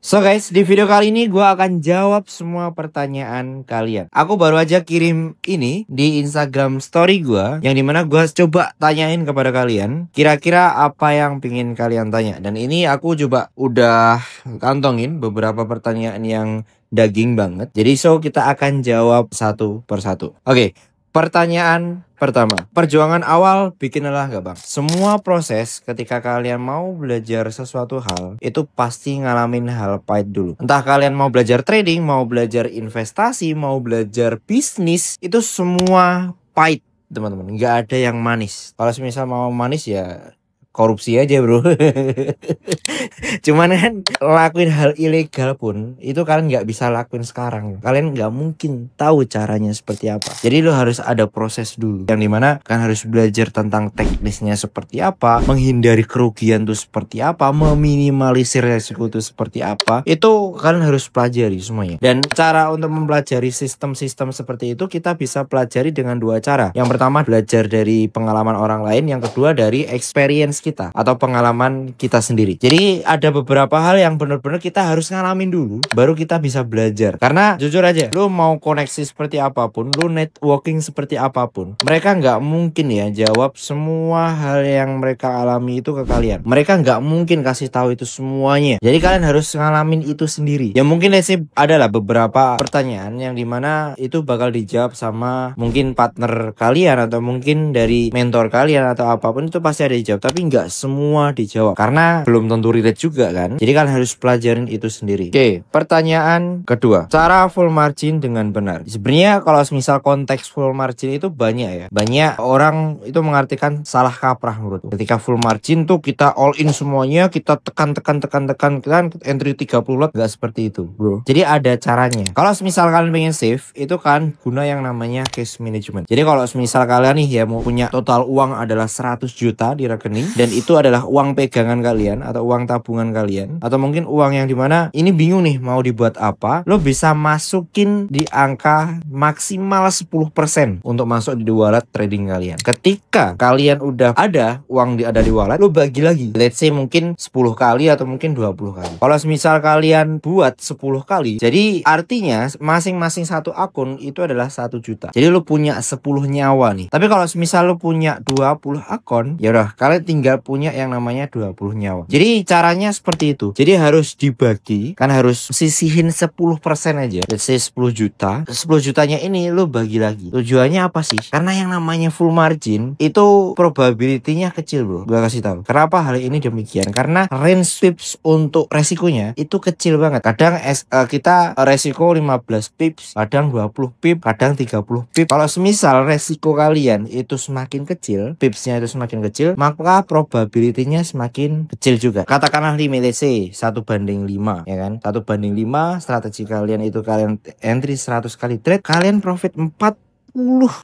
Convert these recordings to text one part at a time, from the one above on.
So guys, di video kali ini gue akan jawab semua pertanyaan kalian. Aku baru aja kirim ini di Instagram story gue, yang dimana gue coba tanyain kepada kalian kira-kira apa yang pingin kalian tanya. Dan ini aku coba udah kantongin beberapa pertanyaan yang daging banget. Jadi kita akan jawab satu persatu. Oke. Pertanyaan pertama, perjuangan awal bikin lelah gak bang? Semua proses ketika kalian mau belajar sesuatu hal, itu pasti ngalamin hal pahit dulu. Entah kalian mau belajar trading, mau belajar investasi, mau belajar bisnis, itu semua pahit teman-teman. Gak ada yang manis. Kalau misal mau manis ya korupsi aja bro. Cuman kan lakuin hal ilegal pun itu kalian nggak bisa lakuin sekarang. Kalian nggak mungkin tahu caranya seperti apa. Jadi lo harus ada proses dulu, yang dimana kan harus belajar tentang teknisnya seperti apa, menghindari kerugian tuh seperti apa, meminimalisir resiko itu seperti apa. Itu kalian harus pelajari semuanya. Dan cara untuk mempelajari sistem-sistem seperti itu kita bisa pelajari dengan dua cara. Yang pertama belajar dari pengalaman orang lain, yang kedua dari experience kita atau pengalaman kita sendiri. Jadi ada beberapa hal yang benar-benar kita harus ngalamin dulu baru kita bisa belajar. Karena jujur aja, lu mau koneksi seperti apapun, lu networking seperti apapun, mereka nggak mungkin ya jawab semua hal yang mereka alami itu ke kalian. Mereka nggak mungkin kasih tahu itu semuanya. Jadi kalian harus ngalamin itu sendiri. Ya mungkin sih adalah beberapa pertanyaan yang dimana itu bakal dijawab sama mungkin partner kalian atau mungkin dari mentor kalian atau apapun, itu pasti ada dijawab. Tapi nggak semua dijawab karena belum tentu relate juga kan. Jadi kalian harus pelajarin itu sendiri. Oke, pertanyaan kedua, cara full margin dengan benar. Sebenarnya kalau misal konteks full margin itu banyak ya. Banyak orang itu mengartikan salah kaprah menurutku. Ketika full margin tuh kita all in semuanya, kita tekan kan entry 30 lot, nggak seperti itu bro. Jadi ada caranya. Kalau misal kalian pengen save, itu kan guna yang namanya cash management. Jadi kalau misal kalian nih ya mau punya total uang adalah 100 juta di rekening, dan itu adalah uang pegangan kalian atau uang tabungan kalian, atau mungkin uang yang dimana ini bingung nih mau dibuat apa, lo bisa masukin di angka maksimal 10% untuk masuk di wallet trading kalian. Ketika kalian udah ada uang ada di wallet, lo bagi lagi, let's say mungkin 10 kali atau mungkin 20 kali. Kalau misal kalian buat 10 kali, jadi artinya masing-masing satu akun itu adalah 1 juta. Jadi lo punya 10 nyawa nih. Tapi kalau misal lo punya 20 akun, ya udah kalian tinggal punya yang namanya 20 nyawa. Jadi caranya seperti itu. Jadi harus dibagi, kan harus sisihin 10% aja. Let's say 10 juta. 10 jutanya ini lo bagi lagi. Tujuannya apa sih? Karena yang namanya full margin itu probability-nya kecil bro. Gue kasih tahu. Kenapa hal ini demikian? Karena range pips untuk resikonya itu kecil banget. Kadang kita resiko 15 pips, kadang 20 pips, kadang 30 pips. Kalau semisal resiko kalian itu semakin kecil, pipsnya itu semakin kecil, maka probability-nya semakin kecil juga. Katakanlah limit C 1:5 ya kan. 1:5 strategi kalian itu kalian entry 100 kali trade, kalian profit 40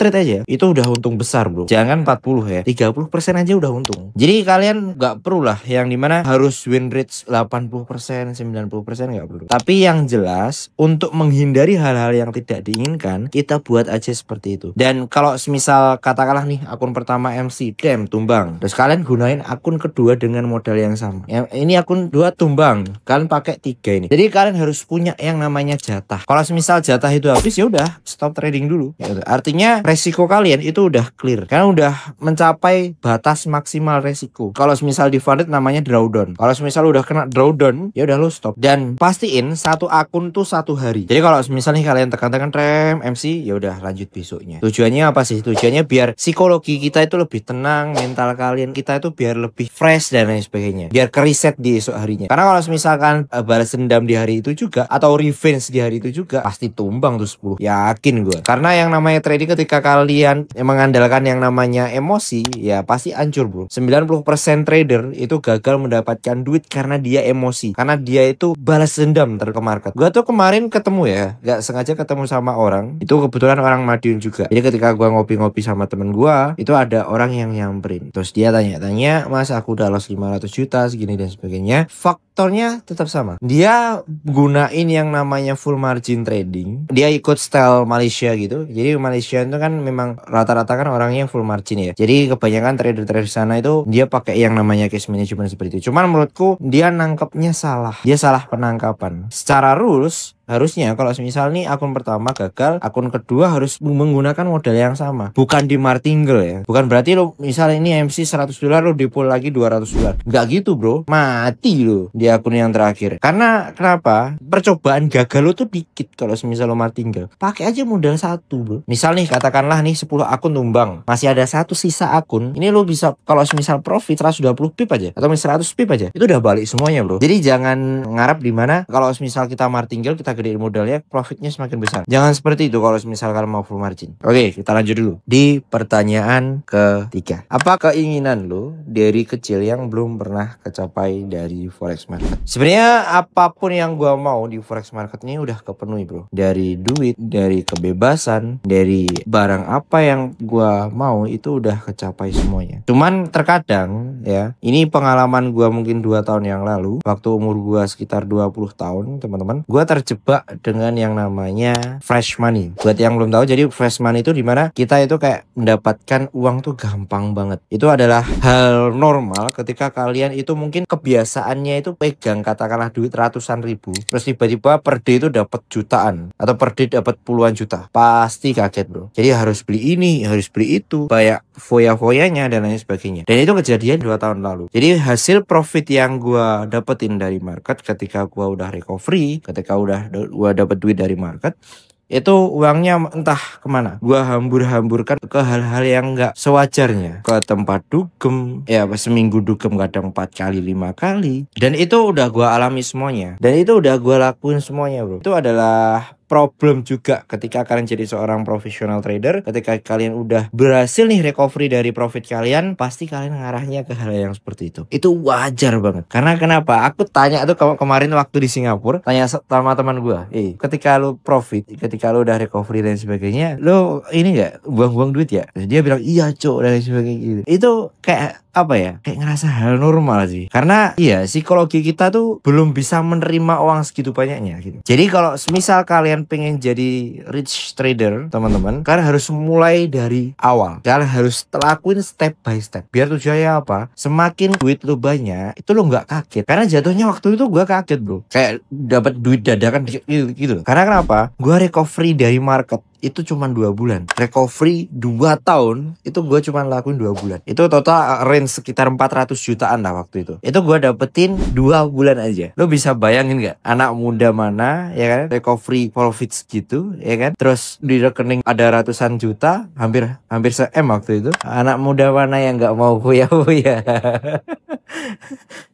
trade aja itu udah untung besar bro. Jangan 40 ya, 30% aja udah untung. Jadi kalian nggak perlu lah yang dimana harus win rate 80%, 90%, nggak perlu. Tapi yang jelas untuk menghindari hal-hal yang tidak diinginkan, kita buat aja seperti itu. Dan kalau misal katakanlah nih akun pertama MC tumbang, terus kalian gunain akun kedua dengan modal yang sama. Ini akun 2 tumbang, kalian pakai 3 ini. Jadi kalian harus punya yang namanya jatah. Kalau misal jatah itu habis, ya udah stop trading dulu. Ya udah. Artinya resiko kalian itu udah clear. Kalian udah mencapai batas maksimal resiko. Kalau misal di funded namanya drawdown. Kalau misal udah kena drawdown, ya udah lo stop. Dan pastiin satu akun tuh 1 hari. Jadi kalau misal nih kalian tekan-tekan rem MC, ya udah lanjut besoknya. Tujuannya apa sih? Tujuannya biar psikologi kita itu lebih tenang, mental kalian kita itu biar lebih fresh dan lain sebagainya. Biar kereset di esok harinya. Karena kalau misalkan balas dendam di hari itu juga atau revenge di hari itu juga, pasti tumbang tuh 10. Yakin gue. Karena yang namanya trading ketika kalian mengandalkan yang namanya emosi, ya pasti hancur bro. 90% trader itu gagal mendapatkan duit karena dia emosi, karena dia itu balas dendam ke market. Gua tuh kemarin ketemu ya, gak sengaja ketemu sama orang, itu kebetulan orang Madiun juga. Jadi ketika gua ngopi-ngopi sama temen gua, itu ada orang yang nyamperin. Terus dia tanya-tanya, mas aku udah loss 500 juta segini dan sebagainya. Faktornya tetap sama. Dia gunain yang namanya full margin trading. Dia ikut style Malaysia gitu. Jadi Malaysia Indonesia itu kan memang rata-rata kan orangnya full margin ya. Jadi kebanyakan trader-trader sana itu dia pakai yang namanya cash management seperti itu. Cuman menurutku dia nangkepnya salah. Dia salah penangkapan. Secara rules harusnya kalau misal nih akun pertama gagal, akun kedua harus menggunakan modal yang sama. Bukan di martingale ya. Bukan berarti lo misal ini MC $100 lo dipul lagi $200. Nggak gitu bro. Mati lo di akun yang terakhir. Karena kenapa? Percobaan gagal lo tuh dikit kalau misal lo martingale. Pakai aja modal satu bro. Misal nih katakanlah nih 10 akun tumbang. Masih ada satu sisa akun. Ini lo bisa kalau misal profit 120 pip aja atau 100 pip aja. Itu udah balik semuanya bro. Jadi jangan ngarap di mana kalau misal kita martingale kita gedein modalnya, profitnya semakin besar. Jangan seperti itu kalau misalkan mau full margin. Oke, kita lanjut dulu. Di pertanyaan ketiga. Apa keinginan lo dari kecil yang belum pernah kecapai dari forex market? Sebenarnya apapun yang gua mau di forex market ini udah kepenuhi bro. Dari duit, dari kebebasan, dari barang apa yang gua mau itu udah kecapai semuanya. Cuman terkadang ya, ini pengalaman gua mungkin 2 tahun yang lalu, waktu umur gua sekitar 20 tahun teman-teman, gua terjebak dengan yang namanya fresh money. Buat yang belum tahu, jadi fresh money itu dimana kita itu kayak mendapatkan uang tuh gampang banget. Itu adalah hal normal ketika kalian itu mungkin kebiasaannya itu pegang katakanlah duit ratusan ribu, terus tiba-tiba per day itu dapat jutaan atau per day dapat puluhan juta. Pasti kaget bro. Jadi harus beli ini, harus beli itu, banyak foya-foyanya dan lain sebagainya. Dan itu kejadian 2 tahun lalu. Jadi hasil profit yang gua dapetin dari market ketika gua udah recovery, ketika gua dapat duit dari market, itu uangnya entah kemana. Gua hambur-hamburkan ke hal-hal yang gak sewajarnya. Ke tempat dugem, ya seminggu dugem kadang 4 kali 5 kali. Dan itu udah gua alami semuanya. Dan itu udah gua lakuin semuanya bro. Itu adalah problem juga ketika kalian jadi seorang profesional trader. Ketika kalian udah berhasil nih recovery dari profit kalian, pasti kalian ngarahnya ke hal yang seperti itu. Itu wajar banget. Karena kenapa? Aku tanya tuh kemarin waktu di Singapura, tanya sama teman gue, ketika lu profit, ketika lu udah recovery dan sebagainya, lu ini gak buang-buang duit ya? Terus dia bilang iya cok dan sebagainya gitu. Itu kayak apa ya, kayak ngerasa hal normal sih. Karena iya psikologi kita tuh belum bisa menerima uang segitu banyaknya gitu. Jadi kalau semisal kalian pengen jadi rich trader teman-teman, kalian harus mulai dari awal. Kalian harus lakuin step by step. Biar tujuannya apa? Semakin duit lu banyak, itu lu nggak kaget. Karena jatuhnya waktu itu gue kaget bro, kayak dapat duit dadakan gitu. Karena kenapa? Gue recovery dari market itu cuma 2 bulan. Recovery 2 tahun itu gue cuma lakuin 2 bulan. Itu total range sekitar 400 jutaan lah waktu itu. Itu gue dapetin 2 bulan aja. Lo bisa bayangin gak? Anak muda mana ya kan, recovery profit segitu ya kan, terus di rekening ada ratusan juta, hampir se-M waktu itu. Anak muda mana yang gak mau kuya-kuya.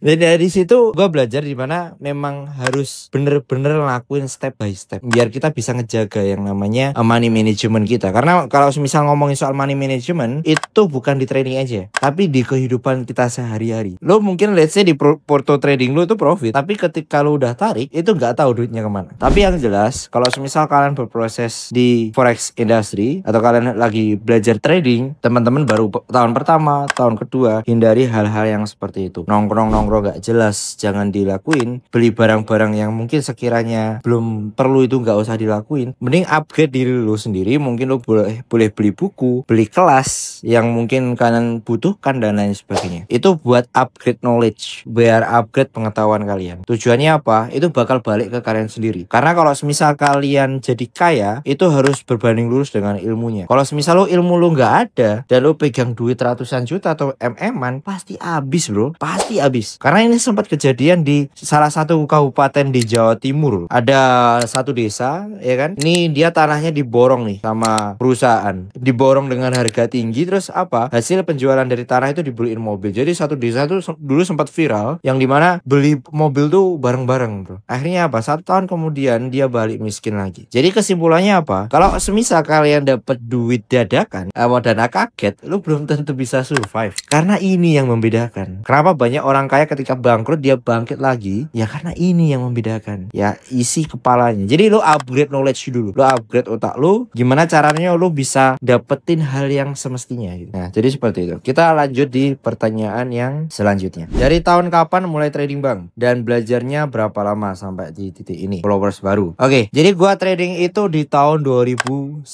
Dan dari situ gue belajar dimana memang harus bener-bener lakuin step by step biar kita bisa ngejaga yang namanya money management kita. Karena kalau misal ngomongin soal money management, itu bukan di trading aja, tapi di kehidupan kita sehari-hari. Lo mungkin let's say di porto trading lo itu profit, tapi ketika lo udah tarik itu nggak tahu duitnya kemana. Tapi yang jelas kalau misal kalian berproses di forex industry atau kalian lagi belajar trading, teman-teman baru tahun pertama, tahun kedua, hindari hal-hal yang seperti itu. Nongkrong gak jelas jangan dilakuin. Beli barang-barang yang mungkin sekiranya belum perlu itu gak usah dilakuin. Mending upgrade diri lu sendiri. Mungkin lu boleh beli buku, beli kelas yang mungkin kalian butuhkan dan lain sebagainya. Itu buat upgrade knowledge, biar upgrade pengetahuan kalian. Tujuannya apa? Itu bakal balik ke kalian sendiri. Karena kalau semisal kalian jadi kaya, itu harus berbanding lurus dengan ilmunya. Kalau semisal ilmu lu gak ada dan lu pegang duit ratusan juta atau MM-an, pasti habis bro. Pasti habis. Karena ini sempat kejadian di salah satu kabupaten di Jawa Timur. Ada satu desa ya kan, ini dia tanahnya diborong nih sama perusahaan, diborong dengan harga tinggi. Terus apa, hasil penjualan dari tanah itu dibeliin mobil. Jadi satu desa tuh dulu sempat viral yang dimana beli mobil tuh bareng-bareng bro. Akhirnya apa, 1 tahun kemudian dia balik miskin lagi. Jadi kesimpulannya apa, kalau semisal kalian dapat duit dadakan dana kaget, lu belum tentu bisa survive. Karena ini yang membedakan kenapa banyak orang kaya ketika bangkrut dia bangkit lagi, ya karena ini yang membedakan, ya isi kepalanya. Jadi lo upgrade knowledge dulu, lo upgrade otak lo lu gimana caranya lu bisa dapetin hal yang semestinya gitu. Nah, jadi seperti itu. Kita lanjut di pertanyaan yang selanjutnya. Dari tahun kapan mulai trading bang? Dan belajarnya berapa lama sampai di titik ini? Followers baru. Oke, jadi gua trading itu di tahun 2019.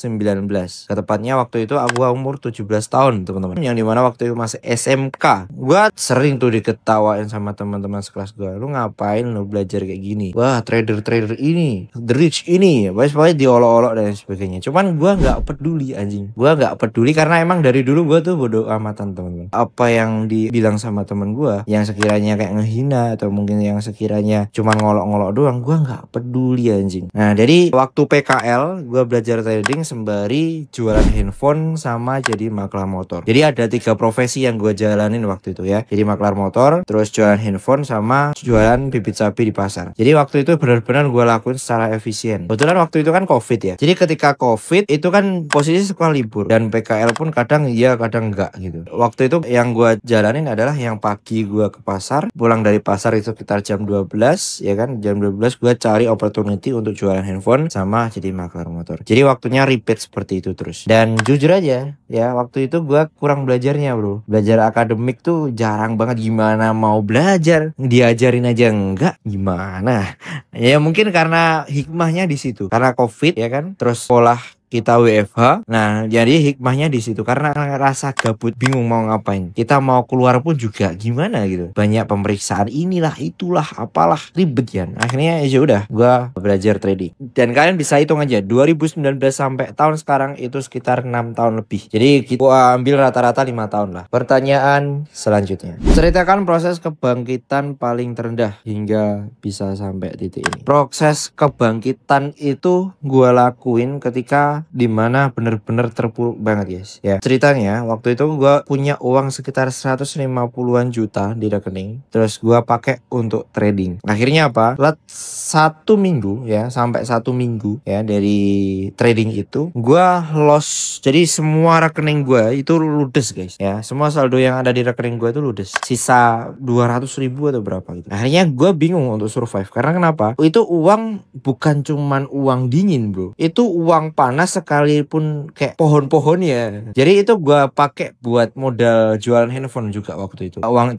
Ketepatnya waktu itu gua umur 17 tahun teman-teman. Yang dimana waktu itu masih SMK. Gua sering tuh diketawain sama teman-teman sekelas gua. Lu ngapain lu belajar kayak gini? Wah, trader ini, the rich ini. Pokoknya diolok-olok dan sebagainya. Cuman gua nggak peduli anjing. Gua nggak peduli karena emang dari dulu gua tuh bodoh amatan teman-teman. Apa yang dibilang sama temen gua yang sekiranya kayak ngehina atau mungkin yang sekiranya cuma ngolok-ngolok doang, gua nggak peduli anjing. Nah, jadi waktu PKL gua belajar trading sembari jualan handphone sama jadi maklar motor. Jadi ada 3 profesi yang gua jalanin waktu itu ya. Jadi maklar motor, terus jualan handphone sama jualan bibit sapi di pasar. Jadi waktu itu benar-benar gua lakuin secara efisien. Kebetulan waktu itu kan COVID ya. Jadi ketika COVID itu kan posisi sekolah libur dan PKL pun kadang iya kadang enggak gitu. Waktu itu yang gua jalanin adalah yang pagi gua ke pasar, pulang dari pasar itu sekitar jam 12 ya kan. Jam 12 gua cari opportunity untuk jualan handphone sama jadi maklar motor. Jadi waktunya repeat seperti itu terus. Dan jujur aja ya, waktu itu gua kurang belajarnya, bro. Belajar akademik tuh jarang banget. Gimana mau belajar? Diajarin aja enggak, gimana? Ya mungkin karena hikmahnya di situ. Karena COVID ya kan, terus sekolah kita WFH. Nah, jadi hikmahnya di situ karena rasa gabut, bingung mau ngapain. Kita mau keluar pun juga gimana gitu. Banyak pemeriksaan inilah, itulah, apalah, ribet ya. Akhirnya ya udah, gua belajar trading. Dan kalian bisa hitung aja 2019 sampai tahun sekarang itu sekitar 6 tahun lebih. Jadi gua ambil rata-rata 5 tahun lah. Pertanyaan selanjutnya. Ceritakan proses kebangkitan paling terendah hingga bisa sampai titik ini. Proses kebangkitan itu gua lakuin ketika dimana bener-bener terpuruk banget guys ya. Ceritanya waktu itu gue punya uang sekitar 150-an juta di rekening, terus gue pakai untuk trading. Akhirnya apa? Let 1 minggu ya, sampai 1 minggu ya dari trading itu gue loss. Jadi semua rekening gue itu ludes guys ya. Semua saldo yang ada di rekening gue itu ludes. Sisa 200.000 atau berapa gitu. Akhirnya gue bingung untuk survive. Karena kenapa? Itu uang bukan cuman uang dingin bro. Itu uang panas sekalipun kayak pohon-pohonnya. Jadi itu gua pakai buat modal jualan handphone juga waktu itu. Uang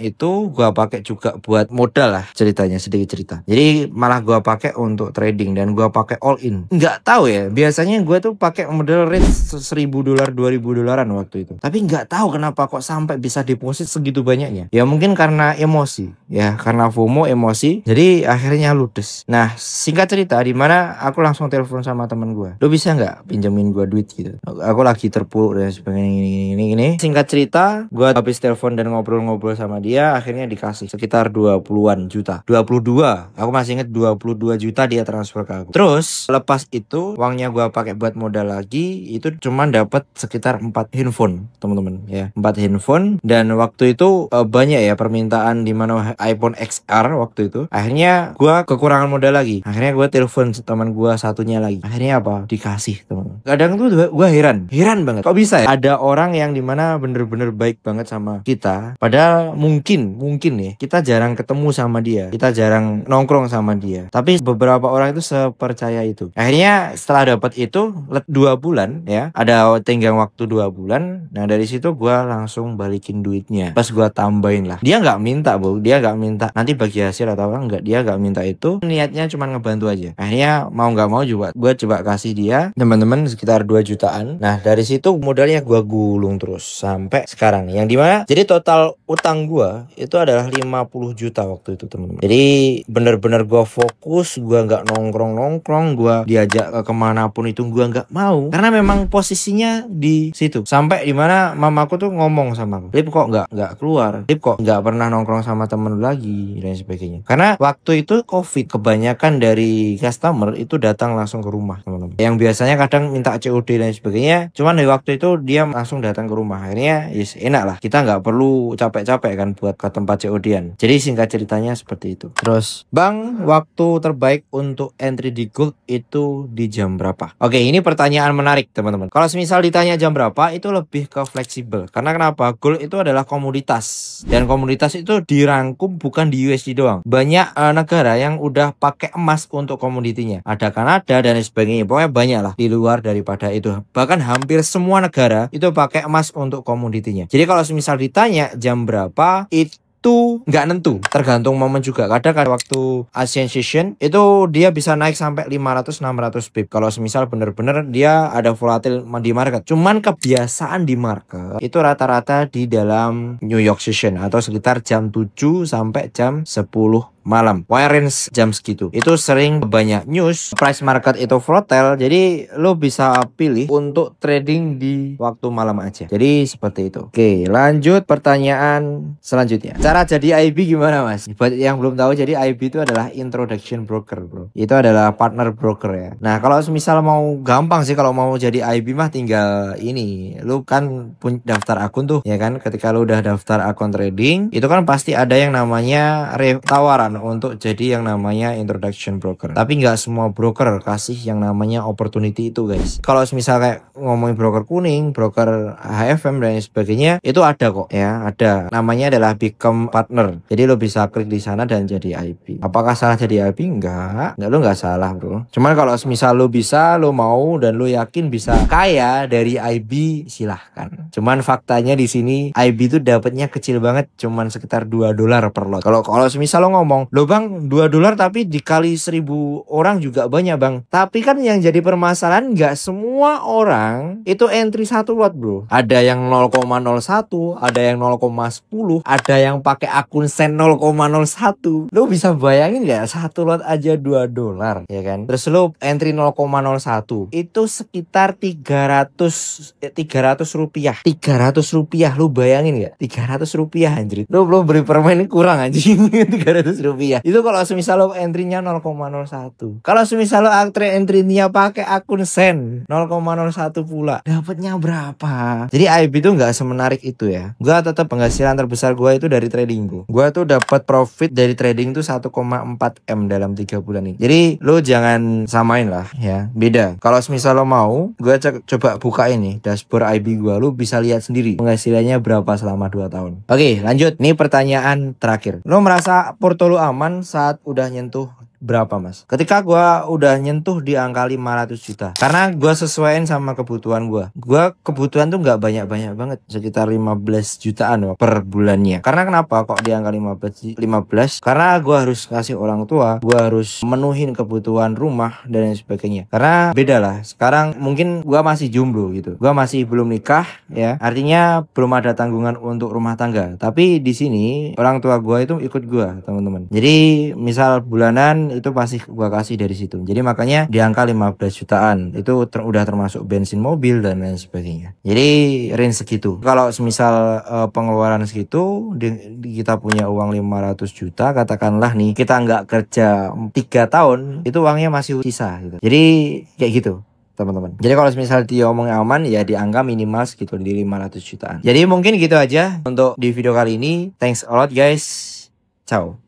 itu gua pakai juga buat modal lah ceritanya, sedikit cerita. Jadi malah gua pakai untuk trading dan gua pakai all in. Nggak tahu ya, biasanya gua tuh pakai modal rate $1.000 $2.000 waktu itu. Tapi nggak tahu kenapa kok sampai bisa deposit segitu banyaknya. Ya mungkin karena emosi ya, karena FOMO emosi. Jadi akhirnya ludes. Nah, singkat cerita di mana aku langsung telepon sama temen gua. Lu bisa nggak pinjemin gue duit gitu? Aku lagi terpuruk dan sebagainya ini. Singkat cerita, gue habis telepon dan ngobrol-ngobrol sama dia, akhirnya dikasih sekitar 20-an juta. 22. Aku masih inget 22 juta dia transfer ke aku. Terus lepas itu uangnya gue pakai buat modal lagi, itu cuman dapat sekitar 4 handphone, teman-teman ya. 4 handphone dan waktu itu banyak ya permintaan di mana iPhone XR waktu itu. Akhirnya gue kekurangan modal lagi. Akhirnya gue telepon teman gue satunya lagi. Akhirnya apa? Dikasih teman. Kadang tuh gue heran banget kok bisa ya ada orang yang dimana bener-bener baik banget sama kita, padahal mungkin nih kita jarang ketemu sama dia, kita jarang nongkrong sama dia, tapi beberapa orang itu sepercaya itu. Akhirnya setelah dapat itu 2 bulan ya, ada tenggang waktu 2 bulan. Nah dari situ gue langsung balikin duitnya, pas gue tambahin lah. Dia nggak minta bu, dia nggak minta nanti bagi hasil atau apa, enggak, dia nggak minta itu, niatnya cuma ngebantu aja. Akhirnya mau nggak mau juga gue coba kasih dia teman-teman sekitar 2 jutaan. Nah dari situ modalnya gue gulung terus sampai sekarang nih, yang dimana jadi total utang gue itu adalah 50 juta waktu itu teman-teman. Jadi bener-bener gue fokus, gue nggak nongkrong, gue diajak kemanapun itu gue nggak mau karena memang posisinya di situ. Sampai dimana mamaku tuh ngomong sama aku, Lip kok nggak keluar, Lip kok nggak pernah nongkrong sama temen lagi dan sebagainya. Karena waktu itu COVID, kebanyakan dari customer itu datang langsung ke rumah teman-teman. Yang biasanya kadang minta COD dan sebagainya, cuman di waktu itu dia langsung datang ke rumah. Akhirnya yes, enak lah, kita nggak perlu capek-capek kan buat ke tempat COD-an. Jadi singkat ceritanya seperti itu. Terus bang, waktu terbaik untuk entry di gold itu di jam berapa? Oke, ini pertanyaan menarik teman-teman. Kalau misal ditanya jam berapa, itu lebih ke fleksibel. Karena kenapa? Gold itu adalah komoditas, dan komoditas itu dirangkum bukan di USD doang. Banyak negara yang udah pakai emas untuk komoditinya. Ada Kanada dan sebagainya. Pokoknya banyak banyak lah di luar daripada itu. Bahkan hampir semua negara itu pakai emas untuk komoditinya. Jadi kalau misal ditanya jam berapa, itu nggak nentu, tergantung momen juga. Kadang waktu Asian Session itu dia bisa naik sampai 500-600 pip kalau semisal bener-bener dia ada volatil di market. Cuman kebiasaan di market itu rata-rata di dalam New York Session atau sekitar jam 7 sampai jam 10 malam. Range jam segitu itu sering banyak news, price market itu volatile, jadi lo bisa pilih untuk trading di waktu malam aja. Jadi seperti itu. Oke, lanjut pertanyaan selanjutnya. Cara jadi IB gimana, Mas? Buat yang belum tahu, jadi IB itu adalah introduction broker, bro. Itu adalah partner broker ya. Nah, kalau misal mau gampang sih, kalau mau jadi IB mah tinggal ini. Lo kan punya daftar akun tuh, ya kan? Ketika lo udah daftar akun trading, itu kan pasti ada yang namanya tawaran untuk jadi yang namanya introduction broker. Tapi nggak semua broker kasih yang namanya opportunity itu, guys. Kalau misal kayak ngomongin broker kuning, broker HFM dan sebagainya, itu ada kok ya, ada. Namanya adalah become partner. Jadi lo bisa klik di sana dan jadi IB. Apakah salah jadi IB? Enggak, lo nggak salah, bro. Cuman kalau misal lo bisa, lo mau dan lo yakin bisa kaya dari IB, silahkan. Cuman faktanya di sini IB itu dapatnya kecil banget, cuman sekitar $2 per lot. Kalau misal lo ngomong, lo bang $2 tapi dikali 1000 orang juga banyak, bang. Tapi kan yang jadi permasalahan nggak semua orang itu entry satu lot, bro. Ada yang 0,01, ada yang 0,10, ada yang pakai akun sen 0,01. Lo bisa bayangin nggak, satu lot aja $2, ya kan? Terus lo entry 0,01 itu sekitar 300 rupiah. 300 rupiah, lo bayangin nggak? 300 rupiah anjir. Lo belum beli permen kurang anjing. 300 rupiah. Itu kalau semisal lo entry-nya 0,01. Kalau semisal lo entry-nya pakai akun sen 0,01 pula, dapatnya berapa? Jadi IB itu nggak semenarik itu ya. Gua tetap penghasilan terbesar gua itu dari trading, bro. Gua tuh dapat profit dari trading tuh 1,4 M dalam 3 bulan ini. Jadi lo jangan samain lah ya. Beda. Kalau semisal lo mau, gua coba buka ini dashboard IB gua, lo bisa lihat sendiri penghasilannya berapa selama 2 tahun. Oke, lanjut. Nih pertanyaan terakhir. Lo merasa portfolio aman saat udah nyentuh berapa, Mas? Ketika gua udah nyentuh di angka 500 juta. Karena gua sesuaiin sama kebutuhan gua. Gua kebutuhan tuh nggak banyak-banyak banget, sekitar 15 jutaan per bulannya. Karena kenapa kok di angka 15? Karena gua harus kasih orang tua, gua harus menuhin kebutuhan rumah dan sebagainya. Karena beda lah. Sekarang mungkin gua masih jomblo gitu. Gua masih belum nikah ya. Artinya belum ada tanggungan untuk rumah tangga. Tapi di sini orang tua gua itu ikut gua, teman-teman. Jadi misal bulanan itu pasti gua kasih dari situ. Jadi makanya di angka 15 jutaan itu udah termasuk bensin mobil dan lain sebagainya. Jadi range segitu. Kalau semisal pengeluaran segitu kita punya uang 500 juta, katakanlah nih kita nggak kerja 3 tahun, itu uangnya masih sisa gitu. Jadi kayak gitu, teman-teman. Jadi kalau misal dia omong aman ya di angka minimal segitu di 500 jutaan. Jadi mungkin gitu aja untuk di video kali ini. Thanks a lot guys. Ciao.